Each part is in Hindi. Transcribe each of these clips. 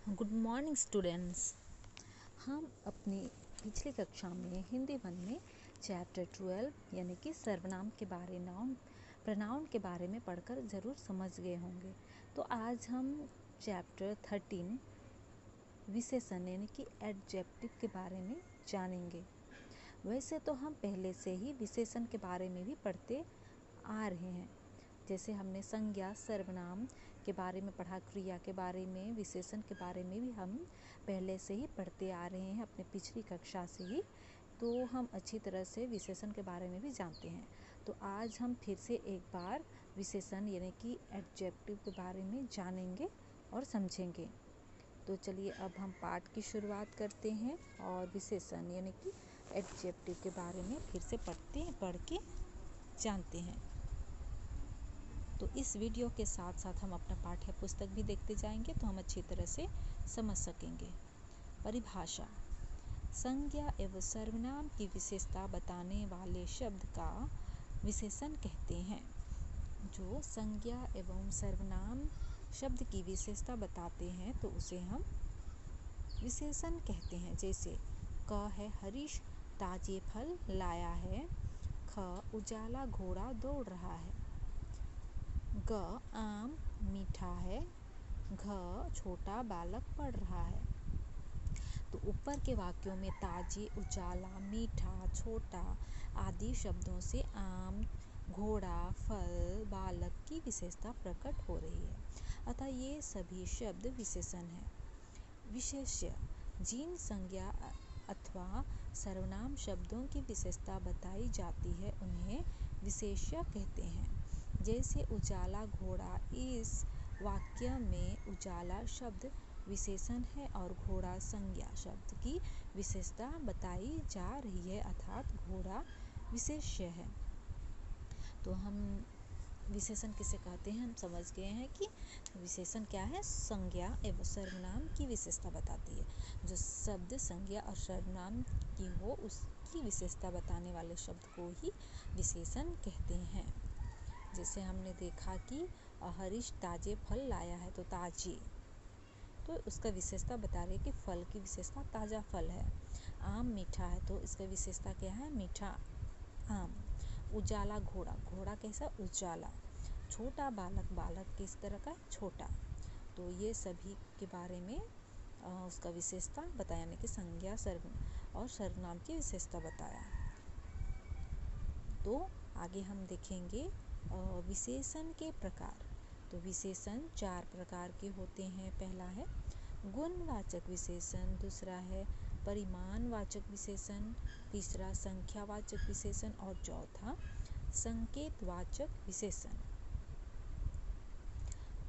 Good morning students. हम अपनी पिछली कक्षा में हिंदी 1 में चैप्टर 12 यानी कि सर्वनाम के बारे प्रोनाउन के बारे में पढ़कर ज़रूर समझ गए होंगे। तो आज हम चैप्टर 13 विशेषण यानी कि एडजेक्टिव के बारे में जानेंगे। वैसे तो हम पहले से ही विशेषण के बारे में भी पढ़ते आ रहे हैं, जैसे हमने संज्ञा सर्वनाम के बारे में पढ़ा, क्रिया के बारे में, विशेषण के बारे में भी हम पहले से ही पढ़ते आ रहे हैं अपने पिछली कक्षा से ही। तो हम अच्छी तरह से विशेषण के बारे में भी जानते हैं। तो आज हम फिर से एक बार विशेषण यानी कि एडजेक्टिव के बारे में जानेंगे और समझेंगे। तो चलिए अब हम पाठ की शुरुआत करते हैं और विशेषण यानी कि एडजेक्टिव के बारे में फिर से पढ़ के जानते हैं। तो इस वीडियो के साथ साथ हम अपना पाठ्य पुस्तक भी देखते जाएंगे तो हम अच्छी तरह से समझ सकेंगे। परिभाषा: संज्ञा एवं सर्वनाम की विशेषता बताने वाले शब्द का विशेषण कहते हैं। जो संज्ञा एवं सर्वनाम शब्द की विशेषता बताते हैं तो उसे हम विशेषण कहते हैं। जैसे क है हरीश ताजे फल लाया है, ख उजाला घोड़ा दौड़ रहा है, ग आम मीठा है, घ छोटा बालक पढ़ रहा है। तो ऊपर के वाक्यों में ताजे, उजाला, मीठा, छोटा आदि शब्दों से आम, घोड़ा, फल, बालक की विशेषता प्रकट हो रही है। अतः ये सभी शब्द विशेषण हैं। विशेष्य: जिन संज्ञा अथवा सर्वनाम शब्दों की विशेषता बताई जाती है उन्हें विशेष्य कहते हैं। जैसे उजाला घोड़ा, इस वाक्य में उजाला शब्द विशेषण है और घोड़ा संज्ञा शब्द की विशेषता बताई जा रही है, अर्थात घोड़ा विशेष्य है। तो हम विशेषण किसे कहते हैं हम समझ गए हैं कि विशेषण क्या है, संज्ञा एवं सर्वनाम की विशेषता बताती है। जो शब्द संज्ञा और सर्वनाम की हो उसकी विशेषता बताने वाले शब्द को ही विशेषण कहते हैं। जैसे हमने देखा कि हरीश ताजे फल लाया है, तो ताजे तो उसका विशेषता बता रही है कि फल की विशेषता ताज़ा फल है। आम मीठा है तो इसका विशेषता क्या है, मीठा आम। उजाला घोड़ा, घोड़ा कैसा, उजाला। छोटा बालक, बालक किस तरह का, छोटा। तो ये सभी के बारे में उसका विशेषता बताया, यानी कि संज्ञा और सर्वनाम की विशेषता बताया। तो आगे हम देखेंगे विशेषण के प्रकार। तो विशेषण 4 प्रकार के होते हैं। पहला है गुणवाचक विशेषण, दूसरा है परिमाणवाचक विशेषण, तीसरा संख्यावाचक विशेषण और चौथा संकेतवाचक विशेषण।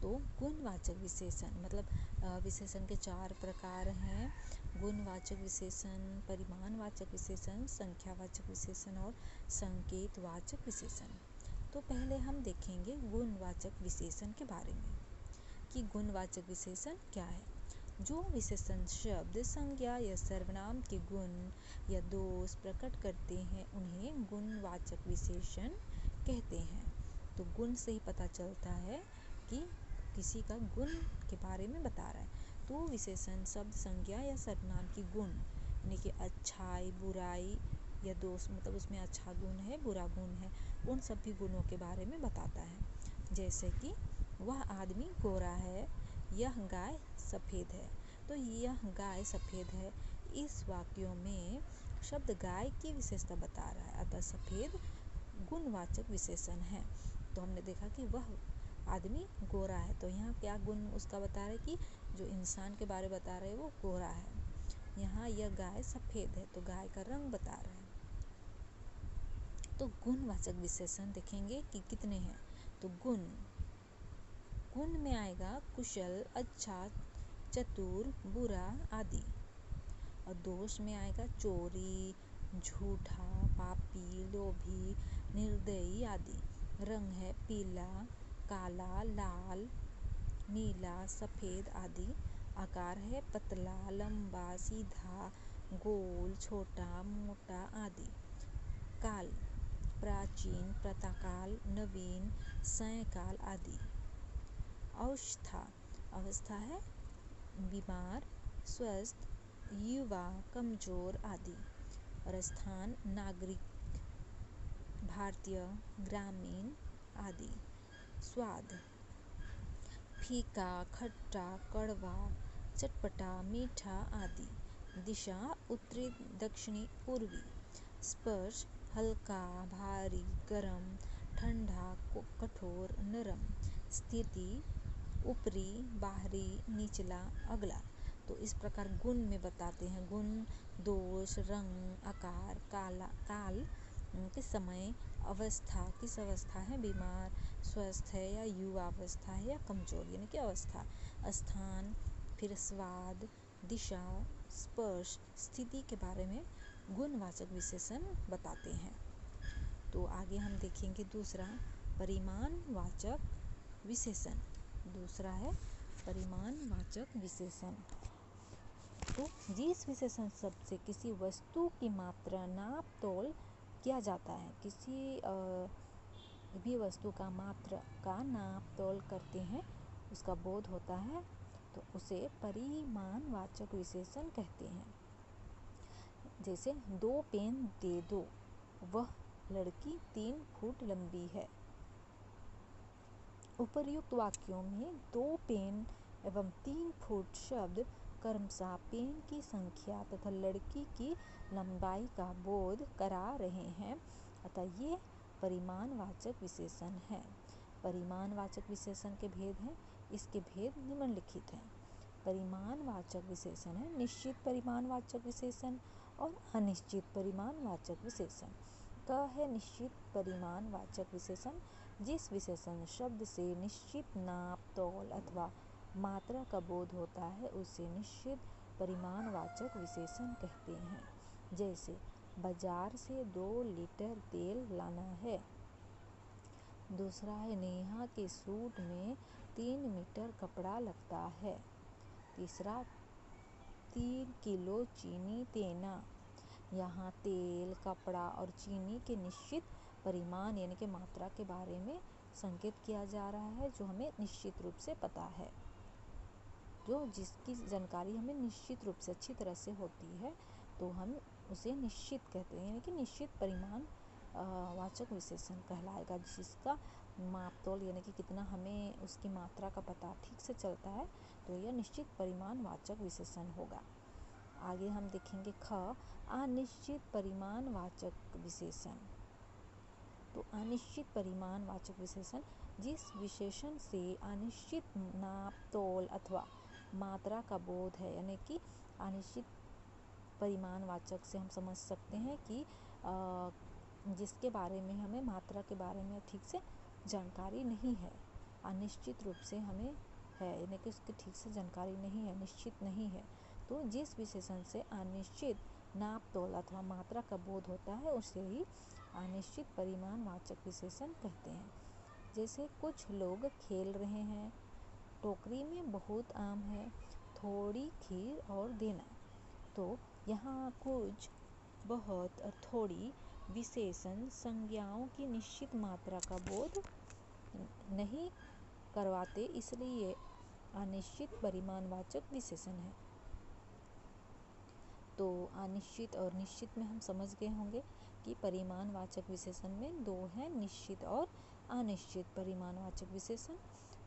तो गुणवाचक विशेषण मतलब विशेषण के 4 प्रकार हैं: गुणवाचक विशेषण, परिमाणवाचक विशेषण, संख्यावाचक विशेषण और संकेतवाचक विशेषण। तो पहले हम देखेंगे गुणवाचक विशेषण के बारे में कि गुणवाचक विशेषण क्या है। जो विशेषण शब्द संज्ञा या सर्वनाम के गुण या दोष प्रकट करते हैं उन्हें गुणवाचक विशेषण कहते हैं। तो गुण से ही पता चलता है कि किसी का गुण के बारे में बता रहा है। तो विशेषण शब्द संज्ञा या सर्वनाम की गुण यानी कि अच्छाई, बुराई या दोष, मतलब उसमें अच्छा गुण है, बुरा गुण है, उन सभी गुणों के बारे में बताता है। जैसे कि वह आदमी गोरा है, यह गाय सफ़ेद है। तो यह गाय सफ़ेद है, इस वाक्यों में शब्द गाय की विशेषता बता रहा है, अतः सफ़ेद गुणवाचक विशेषण है। तो हमने देखा कि वह आदमी गोरा है, तो यहाँ क्या गुण उसका बता रहे कि जो इंसान के बारे में बता रहे वो गोरा है। यहाँ यह गाय सफ़ेद है तो गाय का रंग बता रहा है। तो गुणवाचक विशेषण देखेंगे कि कितने हैं। तो गुण में आएगा कुशल, अच्छा, चतुर, बुरा आदि। और दोष में आएगा चोरी, झूठा, पापी, लोभी, निर्दयी आदि। रंग है पीला, काला, लाल, नीला, सफ़ेद आदि। आकार है पतला, लंबा, सीधा, गोल, छोटा, मोटा आदि। काल प्राचीन, प्रातःकाल, नवीन, सायंकाल आदि। अवस्था है बीमार, स्वस्थ, युवा, कमजोर आदि। और स्थान नागरिक, भारतीय, ग्रामीण आदि। स्वाद फीका, खट्टा, कड़वा, चटपटा, मीठा आदि। दिशा उत्तरी, दक्षिणी, पूर्वी। स्पर्श हल्का, भारी, गरम, ठंडा, कठोर, नरम। स्थिति ऊपरी, बाहरी, निचला, अगला। तो इस प्रकार गुण में बताते हैं। गुण दोष, रंग, आकार, काल किस समय, अवस्था किस अवस्था है, बीमार, स्वस्थ है या युवा अवस्था है या कमजोर यानी कि अवस्था। स्थान, फिर स्वाद, दिशा, स्पर्श, स्थिति के बारे में गुणवाचक विशेषण बताते हैं। तो आगे हम देखेंगे दूसरा परिमाणवाचक विशेषण। दूसरा है परिमाणवाचक विशेषण। तो जिस विशेषण शब्द से किसी वस्तु की मात्रा, नाप तोल किया जाता है, किसी भी वस्तु का मात्रा का नाप तोल करते हैं, उसका बोध होता है, तो उसे परिमाणवाचक विशेषण कहते हैं। जैसे 2 पेन दे दो, वह लड़की 3 फुट लंबी है। उपर्युक्त वाक्यों में 2 पेन एवं 3 फुट शब्द क्रमशः पेन की संख्या तथा लड़की की लंबाई का बोध करा रहे हैं, अतः ये परिमाणवाचक विशेषण है। परिमाणवाचक विशेषण के भेद हैं। इसके भेद निम्नलिखित हैं। परिमाणवाचक विशेषण है निश्चित परिमाणवाचक विशेषण और अनिश्चित परिमाणवाचक विशेषण। क है निश्चित परिमाणवाचक विशेषण, जिस विशेषण शब्द से निश्चित नाप तोल अथवा मात्रा का बोध होता है, उसे निश्चित परिमाणवाचक विशेषण कहते हैं। जैसे बाजार से 2 लीटर तेल लाना है। दूसरा है नेहा के सूट में 3 मीटर कपड़ा लगता है। तीसरा 3 किलो चीनी देना। यहाँ तेल, कपड़ा और चीनी के निश्चित परिमाण यानी कि मात्रा के बारे में संकेत किया जा रहा है, जो हमें निश्चित रूप से पता है, जो जिसकी जानकारी हमें निश्चित रूप से अच्छी तरह से होती है, तो हम उसे निश्चित कहते हैं, यानी कि निश्चित परिमाण वाचक विशेषण कहलाएगा। जिसका माप तोल यानी कि कितना हमें उसकी मात्रा का पता ठीक से चलता है, तो यह निश्चित परिमाण वाचक विशेषण होगा। आगे हम देखेंगे ख अनिश्चित परिमाण वाचक विशेषण। तो अनिश्चित परिमाण वाचक विशेषण जिस विशेषण से अनिश्चित नाप तोल अथवा मात्रा का बोध है, यानी कि अनिश्चित परिमाण वाचक से हम समझ सकते हैं कि जिसके बारे में हमें मात्रा के बारे में ठीक से जानकारी नहीं है, अनिश्चित रूप से हमें है, यानी कि उसकी ठीक से जानकारी नहीं है, निश्चित नहीं है। तो जिस विशेषण से अनिश्चित नाप तोल अथवा मात्रा का बोध होता है, उसे ही अनिश्चित परिमाण वाचक विशेषण कहते हैं। जैसे कुछ लोग खेल रहे हैं, टोकरी में बहुत आम है, थोड़ी खीर और देना। तो यहाँ कुछ, बहुत और थोड़ी विशेषण संज्ञाओं की निश्चित मात्रा का बोध नहीं करवाते, इसलिए अनिश्चित परिमाणवाचक विशेषण है। तो अनिश्चित और निश्चित में हम समझ गए होंगे कि परिमाणवाचक विशेषण में 2 हैं, निश्चित और अनिश्चित परिमाणवाचक विशेषण,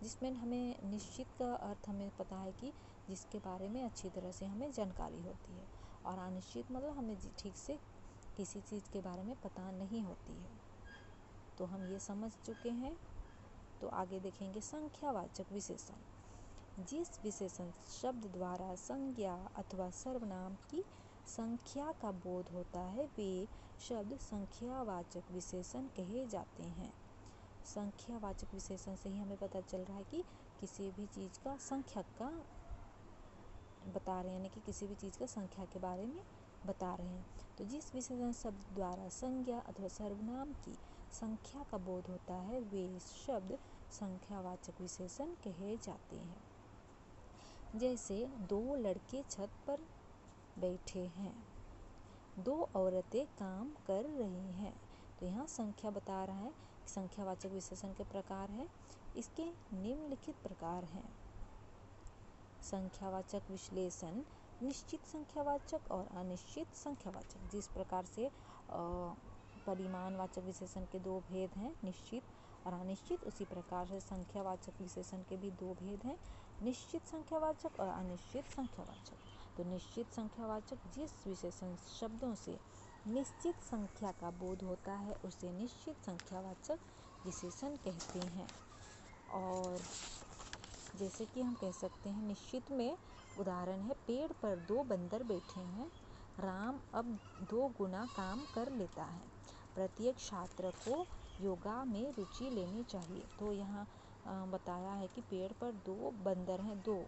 जिसमें हमें निश्चित का अर्थ हमें पता है कि जिसके बारे में अच्छी तरह से हमें जानकारी होती है, और अनिश्चित मतलब हमें ठीक से किसी चीज़ के बारे में पता नहीं होती है। तो हम ये समझ चुके हैं। तो आगे देखेंगे संख्यावाचक विशेषण। जिस विशेषण शब्द द्वारा संज्ञा अथवा सर्वनाम की संख्या का बोध होता है, वे शब्द संख्यावाचक विशेषण कहे जाते हैं। संख्यावाचक विशेषण से ही हमें पता चल रहा है कि किसी भी चीज़ का संख्या का बता रहे हैं, यानी कि किसी भी चीज़ का संख्या के बारे में बता रहे हैं। तो जिस विशेषण शब्द द्वारा संज्ञा अथवा सर्वनाम की संख्या का बोध होता है, वे शब्द संख्यावाचक विशेषण कहे जाते हैं। जैसे 2 लड़के छत पर बैठे हैं, 2 औरतें काम कर रही हैं। तो यहाँ संख्या बता रहा है, संख्यावाचक विशेषण के प्रकार है। इसके निम्नलिखित प्रकार हैं। संख्यावाचक विश्लेषण निश्चित संख्यावाचक और अनिश्चित संख्यावाचक। जिस प्रकार से परिमाणवाचक विशेषण के दो भेद हैं, निश्चित और अनिश्चित, उसी प्रकार से संख्यावाचक विशेषण के भी दो भेद हैं, निश्चित संख्यावाचक और अनिश्चित संख्यावाचक। तो निश्चित संख्यावाचक जिस विशेषण शब्दों से निश्चित संख्या का बोध होता है उसे निश्चित संख्यावाचक विशेषण कहते हैं। और जैसे कि हम कह सकते हैं निश्चित में उदाहरण है, पेड़ पर 2 बंदर बैठे हैं, राम अब 2 गुना काम कर लेता है। प्रत्येक छात्र को योगा में रुचि लेनी चाहिए। तो यहाँ बताया है कि पेड़ पर 2 बंदर हैं, 2,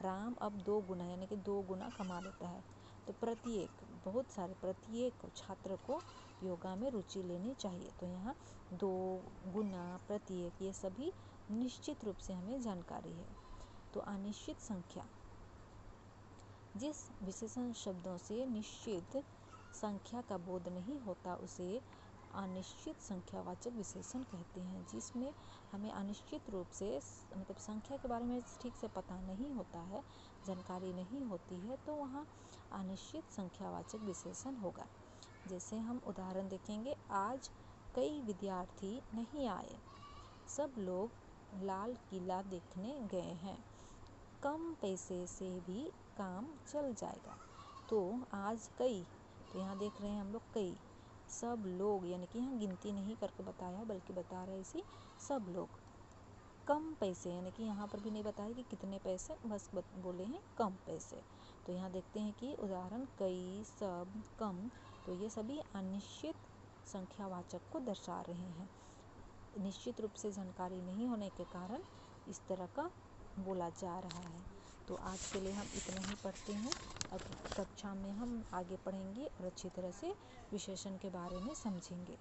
राम अब 2 गुना यानी कि 2 गुना कमा लेता है। तो प्रत्येक छात्र को योगा में रुचि लेनी चाहिए। तो यहाँ 2 गुना, प्रत्येक, ये सभी निश्चित रूप से हमें जानकारी है। तो अनिश्चित संख्या जिस विशेषण शब्दों से निश्चित संख्या का बोध नहीं होता उसे अनिश्चित संख्यावाचक विशेषण कहते हैं। जिसमें हमें अनिश्चित रूप से मतलब संख्या के बारे में ठीक से पता नहीं होता है, जानकारी नहीं होती है, तो वहाँ अनिश्चित संख्यावाचक विशेषण होगा। जैसे हम उदाहरण देखेंगे, आज कई विद्यार्थी नहीं आए, सब लोग लाल किला देखने गए हैं, कम पैसे से भी काम चल जाएगा। तो आज कई, तो यहाँ देख रहे हैं हम लोग कई, सब लोग यानी कि यहाँ गिनती नहीं करके बताया बल्कि बता रहे इसी सब लोग, कम पैसे यानी कि यहाँ पर भी नहीं बताया कि कितने पैसे, बस बोले हैं कम पैसे। तो यहाँ देखते हैं कि उदाहरण कई, सब, कम, तो ये सभी अनिश्चित संख्यावाचक को दर्शा रहे हैं। निश्चित रूप से जानकारी नहीं होने के कारण इस तरह का बोला जा रहा है। तो आज के लिए हम इतना ही पढ़ते हैं। अब कक्षा में हम आगे पढ़ेंगे और अच्छी तरह से विशेषण के बारे में समझेंगे।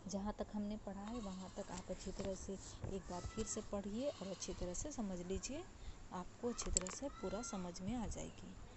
जहाँ तक हमने पढ़ा है वहाँ तक आप अच्छी तरह से एक बार फिर से पढ़िए और अच्छी तरह से समझ लीजिए, आपको अच्छी तरह से पूरा समझ में आ जाएगी।